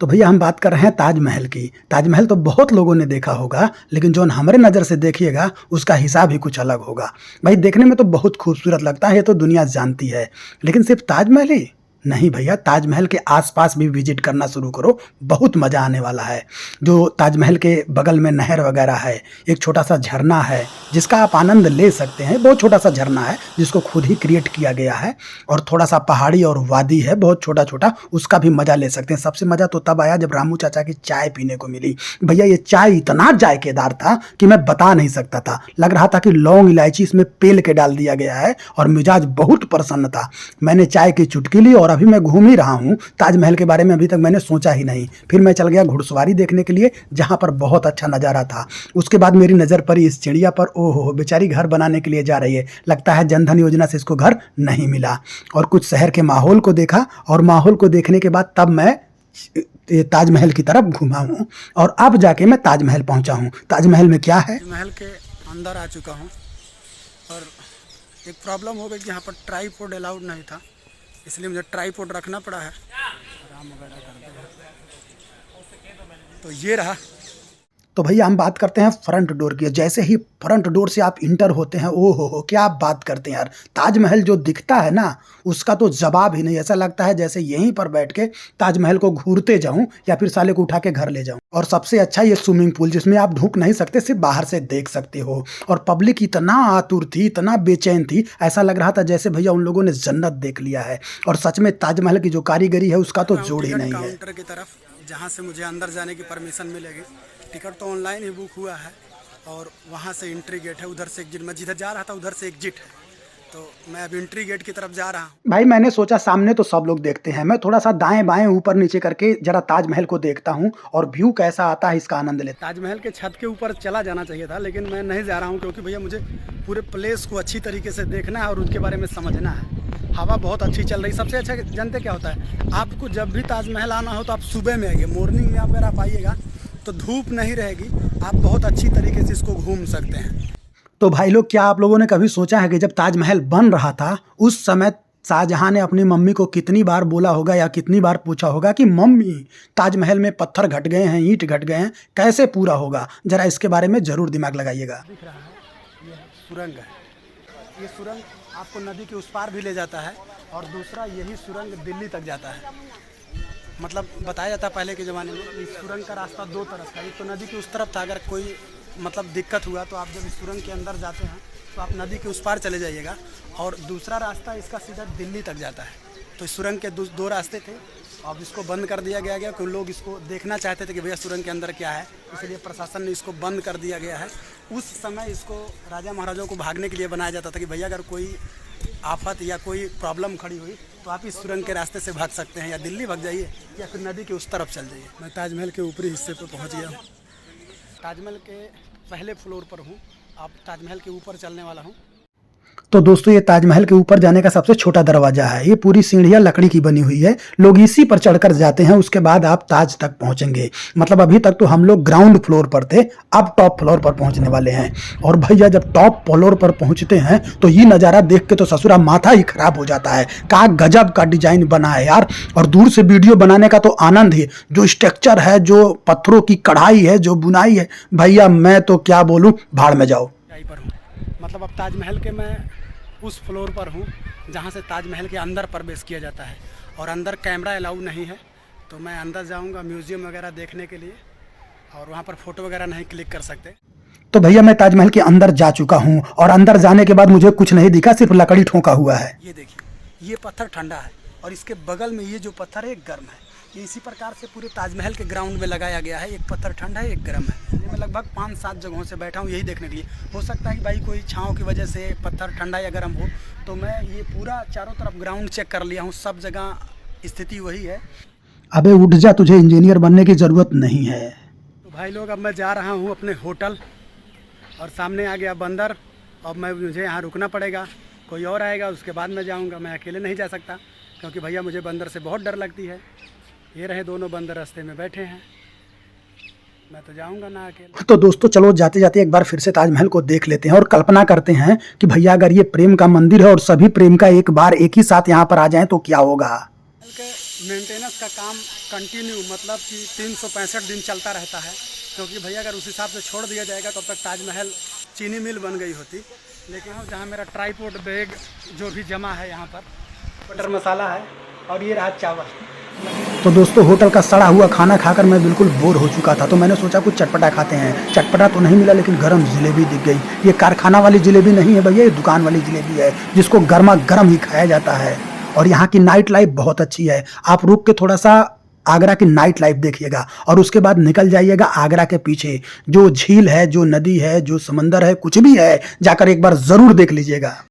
तो भैया हम बात कर रहे हैं ताजमहल की। ताजमहल तो बहुत लोगों ने देखा होगा, लेकिन जो हमारे नज़र से देखिएगा उसका हिसाब ही कुछ अलग होगा। भाई देखने में तो बहुत खूबसूरत लगता है, ये तो दुनिया जानती है, लेकिन सिर्फ ताजमहल ही नहीं भैया, ताजमहल के आसपास भी विजिट करना शुरू करो, बहुत मज़ा आने वाला है। जो ताजमहल के बगल में नहर वगैरह है, एक छोटा सा झरना है जिसका आप आनंद ले सकते हैं। बहुत छोटा सा झरना है जिसको खुद ही क्रिएट किया गया है, और थोड़ा सा पहाड़ी और वादी है बहुत छोटा छोटा, उसका भी मज़ा ले सकते हैं। सबसे मज़ा तो तब आया जब रामू चाचा की चाय पीने को मिली। भैया ये चाय इतना जायकेदार था कि मैं बता नहीं सकता था। लग रहा था कि लौंग इलायची इसमें पेल के डाल दिया गया है, और मिजाज बहुत प्रसन्न था। मैंने चाय की चुटकी ली और अभी मैं घूम ही रहा हूँ। ताजमहल के बारे में अभी तक मैंने सोचा ही नहीं। फिर मैं चल गया घुड़सवारी देखने के लिए, जहाँ पर बहुत अच्छा नज़ारा था। उसके बाद मेरी नज़र पड़ी इस चिड़िया पर। ओहो, बेचारी घर बनाने के लिए जा रही है, लगता है जनधन योजना से इसको घर नहीं मिला। और कुछ शहर के माहौल को देखा, और माहौल को देखने के बाद तब मैं ताजमहल की तरफ घुमा हूँ, और अब जाके मैं ताजमहल पहुँचा हूँ। ताजमहल में क्या है, महल के अंदर आ चुका हूँ, और एक प्रॉब्लम हो गई कि यहाँ पर ट्राईपोड अलाउड नहीं था, इसलिए मुझे ट्राईपोड रखना पड़ा है। आराम वगैरह करते हैं। तो ये रहा। तो भैया हम बात करते हैं फ्रंट डोर की। जैसे ही फ्रंट डोर से आप इंटर होते हैं, ओ हो क्या आप बात करते हैं यार। ताजमहल जो दिखता है ना, उसका तो जवाब ही नहीं। ऐसा लगता है जैसे यहीं पर बैठ के ताजमहल को घूरते जाऊं, या फिर साले को उठा के घर ले जाऊं। और सबसे अच्छा ये स्विमिंग पूल, जिसमें आप ढूंढ नहीं सकते, सिर्फ बाहर से देख सकते हो। और पब्लिक इतना आतुर थी, इतना बेचैन थी, ऐसा लग रहा था जैसे भैया उन लोगों ने जन्नत देख लिया है। और सच में ताजमहल की जो कारीगरी है उसका तो जोड़ ही नहीं है। काउंटर की तरफ जहाँ से मुझे अंदर जाने की परमिशन मिलेगी। टिकट तो ऑनलाइन ही बुक हुआ है, और वहाँ से एंट्री गेट है। उधर से एग्जिट, मैं जिधर जा रहा था उधर से एग्जिट है, तो मैं अब एंट्री गेट की तरफ जा रहा हूँ। भाई मैंने सोचा सामने तो सब लोग देखते हैं, मैं थोड़ा सा दाएं बाएं ऊपर नीचे करके जरा ताजमहल को देखता हूँ, और व्यू कैसा आता है इसका आनंद लेता। ताजमहल के छत के ऊपर चला जाना चाहिए था, लेकिन मैं नहीं जा रहा हूँ, क्योंकि भैया मुझे पूरे प्लेस को अच्छी तरीके से देखना है और उनके बारे में समझना है। हवा बहुत अच्छी चल रही। सबसे अच्छा जानते क्या होता है, आपको जब भी ताजमहल आना हो तो आप सुबह में आइए, मॉर्निंग में अगर आप आइएगा तो धूप नहीं रहेगी, आप बहुत अच्छी तरीके से इसको घूम सकते हैं। तो भाई लोग, क्या आप लोगों ने कभी सोचा है कि जब ताजमहल बन रहा था उस समय शाहजहां ने अपनी मम्मी को कितनी बार बोला होगा, या कितनी बार पूछा होगा कि मम्मी ताजमहल में पत्थर घट गए हैं, ईंट घट गए हैं, कैसे पूरा होगा। जरा इसके बारे में जरूर दिमाग लगाइएगा। दिख रहा है ये सुरंग है। ये सुरंग आपको नदी के उस पार भी ले जाता है, और दूसरा यही सुरंग दिल्ली तक जाता है। मतलब बताया जाता है पहले के ज़माने में इस सुरंग का रास्ता दो तरफ था। एक तो नदी के उस तरफ था, अगर कोई मतलब दिक्कत हुआ तो आप जब इस सुरंग के अंदर जाते हैं तो आप नदी के उस पार चले जाइएगा, और दूसरा रास्ता इसका सीधा दिल्ली तक जाता है। तो इस सुरंग के दो रास्ते थे। अब इसको बंद कर दिया गया कि लोग इसको देखना चाहते थे कि भैया सुरंग के अंदर क्या है, इसलिए प्रशासन ने इसको बंद कर दिया गया है। उस समय इसको राजा महाराजाओं को भागने के लिए बनाया जाता था कि भैया अगर कोई आफत या कोई प्रॉब्लम खड़ी हुई तो आप इस सुरंग के रास्ते से भाग सकते हैं, या दिल्ली भाग जाइए या फिर नदी के उस तरफ चल जाइए। मैं ताजमहल के ऊपरी हिस्से पर पहुंच गया हूँ। ताजमहल के पहले फ्लोर पर हूँ, अब ताजमहल के ऊपर चलने वाला हूँ। तो दोस्तों, ये ताजमहल के ऊपर जाने का सबसे छोटा दरवाजा है। ये पूरी सीढ़ियां लकड़ी की बनी हुई है, लोग इसी पर चढ़कर जाते हैं, उसके बाद आप ताज तक पहुंचेंगे। मतलब अभी तक तो हम लोग ग्राउंड फ्लोर पर थे, अब टॉप फ्लोर पर पहुंचने वाले हैं। और भैया जब टॉप फ्लोर पर पहुंचते हैं तो ये नज़ारा देख के तो ससुरा माथा ही खराब हो जाता है। क्या गजब का डिजाइन बना है यार। और दूर से वीडियो बनाने का तो आनंद ही, जो स्ट्रक्चर है, जो पत्थरों की कढ़ाई है, जो बुनाई है, भैया मैं तो क्या बोलूँ, भाड़ में जाओ। मतलब अब ताजमहल के मैं उस फ्लोर पर हूँ जहाँ से ताजमहल के अंदर प्रवेश किया जाता है, और अंदर कैमरा अलाउ नहीं है, तो मैं अंदर जाऊँगा म्यूज़ियम वगैरह देखने के लिए, और वहाँ पर फ़ोटो वगैरह नहीं क्लिक कर सकते। तो भैया मैं ताजमहल के अंदर जा चुका हूँ, और अंदर जाने के बाद मुझे कुछ नहीं दिखा, सिर्फ लकड़ी ठोका हुआ है। ये देखिए, ये पत्थर ठंडा है, और इसके बगल में ये जो पत्थर है गर्म है। ये इसी प्रकार से पूरे ताजमहल के ग्राउंड में लगाया गया है। एक पत्थर ठंडा है, एक गर्म है। मैं लगभग 5-7 जगहों से बैठा हूँ यही देखने के लिए। हो सकता है कि भाई कोई छाँव की वजह से पत्थर ठंडा या गर्म हो, तो मैं ये पूरा चारों तरफ ग्राउंड चेक कर लिया हूँ, सब जगह स्थिति वही है। अबे उठ जा, तुझे इंजीनियर बनने की ज़रूरत नहीं है। तो भाई लोग, अब मैं जा रहा हूँ अपने होटल, और सामने आ गया बंदर। अब मुझे यहाँ रुकना पड़ेगा, कोई और आएगा उसके बाद मैं जाऊँगा। मैं अकेले नहीं जा सकता, क्योंकि भैया मुझे बंदर से बहुत डर लगती है। ये रहे दोनों बंदर रास्ते में बैठे हैं, मैं तो जाऊंगा ना अकेले। तो दोस्तों चलो जाते जाते एक बार फिर से ताजमहल को देख लेते हैं, और कल्पना करते हैं कि भैया अगर ये प्रेम का मंदिर है और सभी प्रेम का एक बार एक ही साथ यहाँ पर आ जाएं तो क्या होगा। के मेंटेनेंस का काम कंटिन्यू मतलब कि 365 दिन चलता रहता है, क्योंकि भैया अगर उस हिसाब से छोड़ दिया जाएगा तब तक ताजमहल चीनी मिल बन गई होती। लेकिन जहाँ मेरा ट्राईपोड बैग जो भी जमा है यहाँ पर बटर मसाला है और ये रहा चावल। तो दोस्तों होटल का सड़ा हुआ खाना खाकर मैं बिल्कुल बोर हो चुका था, तो मैंने सोचा कुछ चटपटा खाते हैं। चटपटा तो नहीं मिला लेकिन गरम जलेबी दिख गई। ये कारखाना वाली जलेबी नहीं है भैया, ये दुकान वाली जलेबी है जिसको गर्मा गर्म ही खाया जाता है। और यहाँ की नाइट लाइफ बहुत अच्छी है। आप रुक के थोड़ा सा आगरा की नाइट लाइफ देखिएगा और उसके बाद निकल जाइएगा आगरा के पीछे। जो झील है, जो नदी है, जो समंदर है, कुछ भी है, जाकर एक बार जरूर देख लीजिएगा।